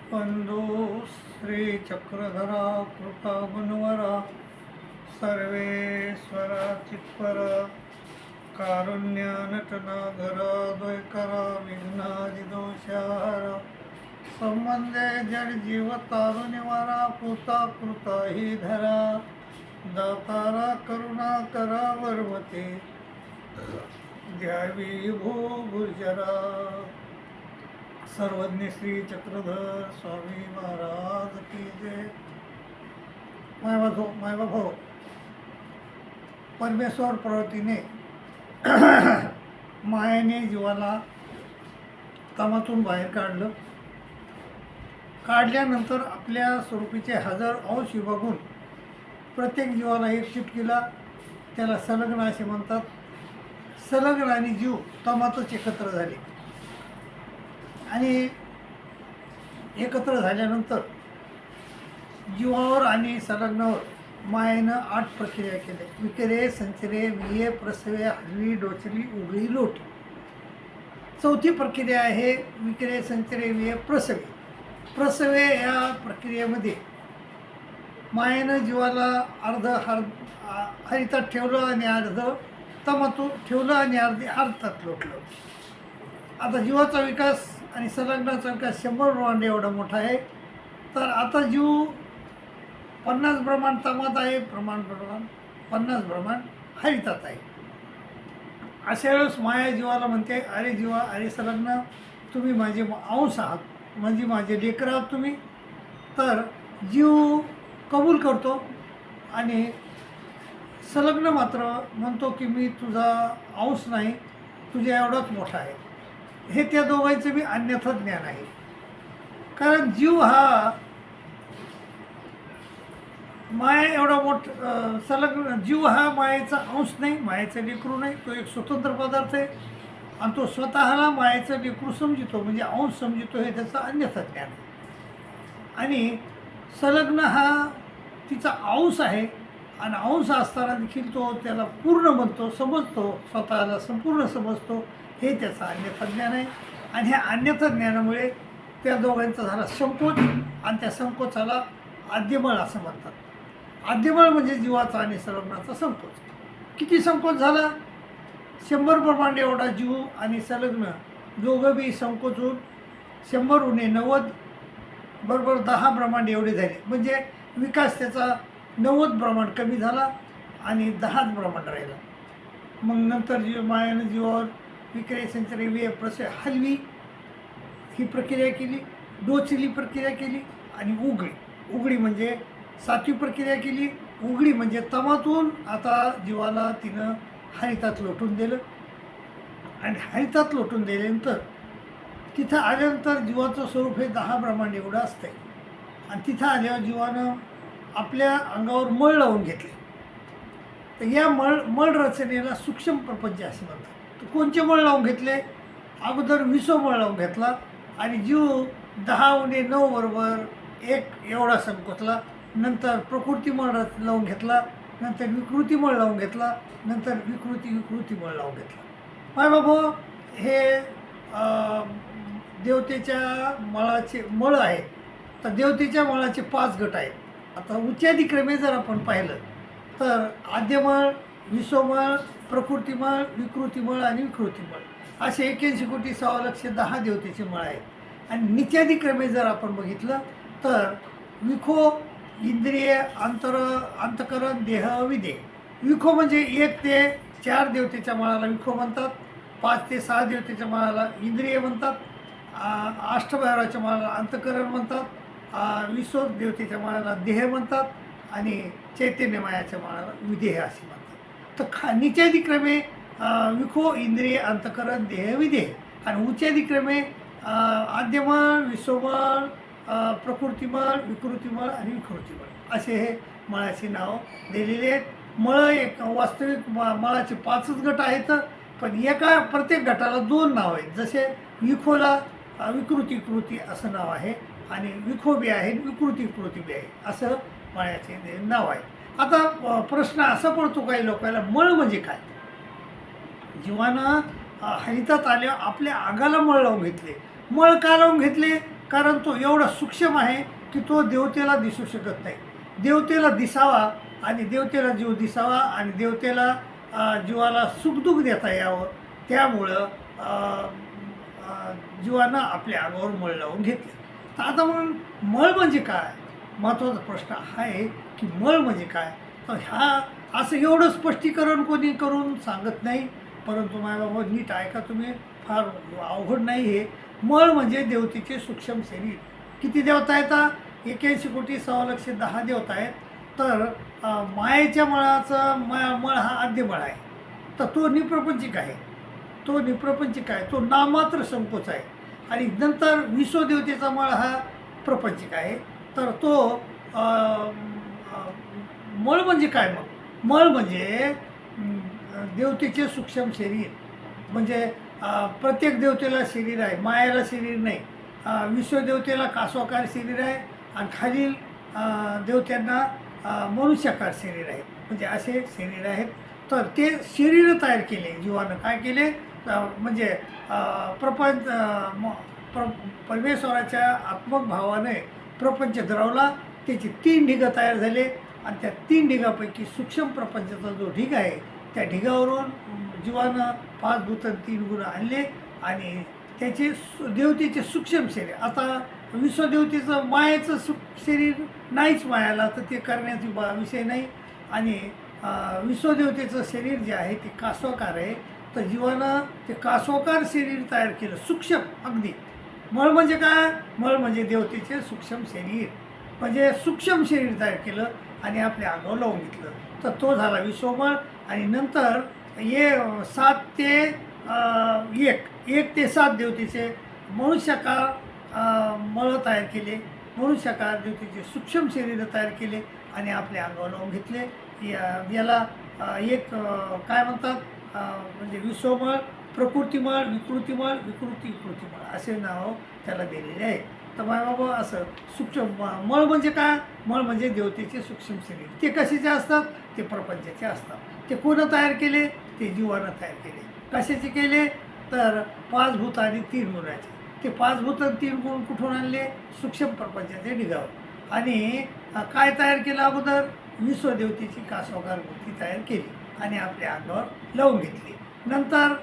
बंधू श्री चक्रधरा कृपा गुणवरा सर्वेश्वरा चित्पर कारुण्य नटनागर द्वैकरा विघ्नादि दोषार संबंधे जड जीव तारुनिवारा कृता कृता ही धरा दातारा करुणा करा वर्वते द्यावी भूभुजरा. सर्वज्ञ श्री चक्रधर स्वामी महाराज की जय. मायबाप परमेश्वर प्रवृत्तीने मायेने जीवाला कामातून बाहेर काढल्यानंतर आपल्या स्वरूपीचे हजार अंश विभागून प्रत्येक जीवाला एक चिटकीला त्याला संलग्न असे म्हणतात. संलग्न आणि जीव तमातच एकत्र झाले आणि एकत्र झाल्यानंतर जीवावर आणि संलग्नावर मायेनं 8 प्रक्रिया केल्या. विकरे, संचरे, विये, प्रसवे, हलवी, डोचली, उघळी, लोटी. 4थी प्रक्रिया आहे विकरे, संचरे, विये, प्रसवे. प्रसवे या प्रक्रियेमध्ये मायेनं जीवाला अर्ध हरितात ठेवलं आणि अर्ध तमातून ठेवलं आणि अर्थात लोटलं. आता जीवाचा विकास आणि संलग्नाचा विकास 100 ब्रह्मांड एवढा मोठा आहे. तर आता जीव 50 ब्रह्मांड तमात आहे, 50 ब्रह्मांड हरितात आहे. अशा वेळेस माया जीवाला म्हणते, अरे जीवा, अरे संलग्न, तुम्ही माझे अंश आहात, म्हणजे माझे लेकर आहात तुम्ही. तर जीव कबूल करतो आणि संलग्न मात्र म्हणतो की मी तुझा अंश नाही, तुझ्या एवढाच मोठा आहे. हे त्या दोघांचं बी अन्यथा ज्ञान आहे. कारण जीव हा माया एवढा संलग्न जीव हा मायेचा अंश नाही, मायेचा लेकरू नाही. तो एक स्वतंत्र पदार्थ आहे आणि तो स्वतःला मायेचं लेकरू समजितो, म्हणजे अंश समजितो. हे त्याचं अन्यथा ज्ञान आहे. आणि संलग्न हा तिचा अंश आहे आणि अंश असताना देखील तो त्याला पूर्ण म्हणतो, समजतो, स्वतःला संपूर्ण समजतो. हे त्याचं अन्यथा ज्ञान आहे. आणि ह्या अन्यथा ज्ञानामुळे त्या दोघांचा झाला संकोच आणि त्या संकोचाला आद्यमळ असं म्हणतात. आद्यमळ म्हणजे जीवाचा आणि संलग्नाचा संकोच. किती संकोच झाला? 100 ब्रह्मांड एवढा जीव आणि संलग्न दोघं बी संकोचून 100 उणे 90 बरोबर 10 ब्रह्मांड एवढे झाले. म्हणजे विकास त्याचा 90 ब्रह्मांड कमी झाला आणि 10च ब्रह्मांड राहिला. मग नंतर मायानं जीवावर विक्रे, संचरे, विये, प्रसवे, हलवी ही प्रक्रिया केली, डोचली प्रक्रिया केली आणि उघडी म्हणजे 7वी प्रक्रिया केली. उघडी म्हणजे तमातून आता जीवाला तिनं हरितात लोटून दिलं आणि हरितात लोटून दिल्यानंतर तिथं आल्यानंतर जीवाचं स्वरूप हे 10 ब्रह्मांड एवढं असतंय. आणि तिथं आल्यावर जीवानं आपल्या अंगावर मळ लावून घेतले. तर या मळ रचनेला सूक्ष्म प्रपंच असे म्हणतात. तर कोणचे मळ लावून घेतले? अगोदर 20 मळ लावून घेतला आणि जीव 10 उणे 9 बरोबर 1 एवढा संकोचला. नंतर प्रकृती मळ लावून घेतला, नंतर विकृती मळ लावून घेतला, नंतर विकृती मळ लावून घेतला. माय बाबा, हे देवतेच्या मळाचे मळ आहेत. तर देवतेच्या मळाचे 5 गट आहेत. आता उच्चाधिक्रमे जर आपण पाहिलं तर आद्यमळ, विश्वमळ, प्रकृतिमळ, विकृतिमळ आणि विकृतिमळ असे 81,6,10,000 देवतेचे मळ आहेत. आणि नित्याधिक्रमे जर आपण बघितलं तर विखो, इंद्रिय, अंतकरण, देह, विदेह. विखो म्हणजे 1 ते 4 देवतेच्या मळाला विखो म्हणतात, 5 ते 6 देवतेच्या मळाला इंद्रिय म्हणतात, 8-12च्या मळाला अंतकरण म्हणतात, 20 देवतेच्या माळाला देह म्हणतात आणि चैतन्यमायाच्या माळाला विदेह असे म्हणतात. तर नित्याधिक्रमे विखो, इंद्रिय, अंतकरण, देह, विदेह आणि उच्चाधिक्रमे आद्यमळ, विश्वमळ, प्रकृतिमळ, विकृतिमळ आणि विकृतिमळ असे हे मळाची नावं दिलेली आहेत. एक वास्तविक मळाचे 5च गट आहेत, पण प्रत्येक गटाला 2 नाव आहेत. जसे विखोला विकृती असं नाव आहे आणि विखो बी आहे, विकृती बी आहे, असं मळ्याचे नाव आहे. आता प्रश्न असा पडतो काही लोकांना, मळ म्हणजे काय? जीवानं हरितात आले आपल्या अंगाला मळ लावून घेतले. मळ का लावून घेतले? कारण तो एवढा सूक्ष्म आहे की तो देवतेला दिसू शकत नाही. देवतेला दिसावा आणि देवतेला जीव दिसावा आणि देवतेला जीवाला सुखदुःख देता यावं, त्यामुळं जीवानं आपल्या अंगावर मळ लावून घेतले. तर आता मग मळ म्हणजे काय? महत्त्वाचा प्रश्न हा आहे की मळ म्हणजे काय? तर ह्या असं एवढं स्पष्टीकरण कोणी करून सांगत नाही, परंतु बाबा नीट ऐका तुम्ही, फार अवघड नाही हे. मळ म्हणजे देवतेचे सूक्ष्म शरीर. किती देवता येतात? 81,10 देवता आहेत. तर मायेच्या मळाचा मळ हा आद्य मळ आहे. तर तो निप्रपंचिक आहे. तो निप्रपंचिक आहे, तो नामात्र संकोच आहे. आणि नंतर विश्वदेवतेचा मळ हा प्रपंचिक आहे. तर तो मळ म्हणजे काय? मग मळ म्हणजे देवतेचे सूक्ष्म शरीर. म्हणजे प्रत्येक देवतेला शरीर आहे, मायाला शरीर नाही. विश्वदेवतेला कासवाकार शरीर आहे आणि खालील देवत्यांना मनुष्याकार शरीर आहे. म्हणजे असे शरीर आहेत. तर ते शरीर तयार केले जीवानं. काय केले? म्हणजे प्रपंच परमेश्वराच्या आत्मक भावाने प्रपंच धरवला. त्याचे 3 ढिगं तयार झाले आणि त्या 3 ढिगापैकी सूक्ष्म प्रपंचाचा जो ढिग आहे त्या ढिगावरून जीवानं 5 भूत 3 गुण आणले आणि त्याचे देवतेचे सूक्ष्म शरीर. आता विश्वदेवतेचं मायेचं शरीर नाहीच मायाला, तर ते करण्याची विषय नाही. आणि विश्वदेवतेचं शरीर जे आहे ते कासवाकार आहे. तर जीवानं ते कासवाकार शरीर तयार केलं, सूक्ष्म अगदी. मळ म्हणजे काय? मळ म्हणजे देवतेचे सूक्ष्म शरीर. म्हणजे सूक्ष्म शरीर तयार केलं आणि आपल्या अंगावर लावून घेतलं. तर तो झाला विश्वमळ. आणि नंतर 7 ते 1 ते 7 देवतेचे मनुष्याकार मळ तयार केले. मनुष्याकार देवतेचे सूक्ष्म शरीर तयार केले आणि आपल्या अंगावर लावून घेतले. याला काय म्हणतात? म्हणजे विश्वमळ, प्रकृतिमळ, विकृतिमळ, विकृतिमळ असे नाव त्याला दिलेले आहे. तर बाबा असं सूक्ष्म मळ म्हणजे काय? मळ म्हणजे देवतेचे सूक्ष्म शरीर. ते कशाचे असतात? ते प्रपंचाचे असतात. ते कोणं तयार केले? ते जीवानं तयार केले. कशाचे केले? तर 5 भूत आणि 3 गुणाचे. ते 5 भूत आणि 3 गुण कुठून आणले? सूक्ष्म प्रपंचाचे ढिगावर. आणि काय तयार केलं? अगोदर विश्वदेवतेची कासवाकार मूर्ती तयार केली आणि आपल्या अंगावर लावून घेतली. नंतर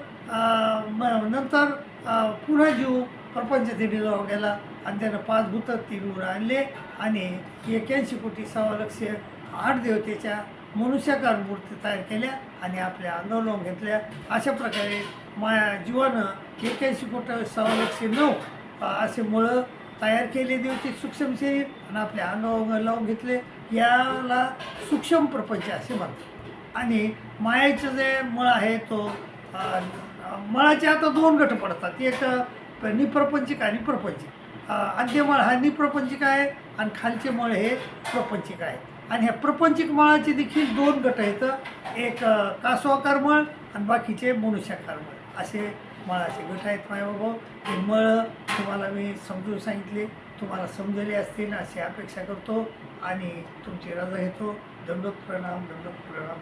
पुन्हा जीव प्रपंचाचे ढिगावर गेला आणि त्यानं 5 भूत 3 गुण आणले आणि 81,08 देवतेच्या मनुष्याकार मूर्ती तयार केल्या आणि आपल्या अंगावर लावून घेतल्या. अशा प्रकारे जीवानं 81,09 असे मुळं तयार केले देवचे सूक्ष्म शरीर आणि आपल्या अंगावर लावून घेतले. याला सूक्ष्म प्रपंच असे म्हणतात. आणि मायेचं जे मळ आहे तो मळाचे आता 2 गट पडतात. एक निप्रपंचिक आणि प्रपंचिक. आद्यमळ हा निप्रपंचिक आहे आणि खालचे मळ हे प्रपंचिक आहे. आणि ह्या प्रपंचिक मळाचे देखील 2 गट आहेत. एक कासवाकार मळ आणि बाकीचे मनुष्याकार मळ असे मळाचे गट आहेत. माझ्याबाबा हे मळ तुम्हाला मी समजून सांगितले, तुम्हाला समजले असतील अशी अपेक्षा करतो आणि तुमची रजा घेतो. दंडोत प्रणाम, दंडोत प्रणाम.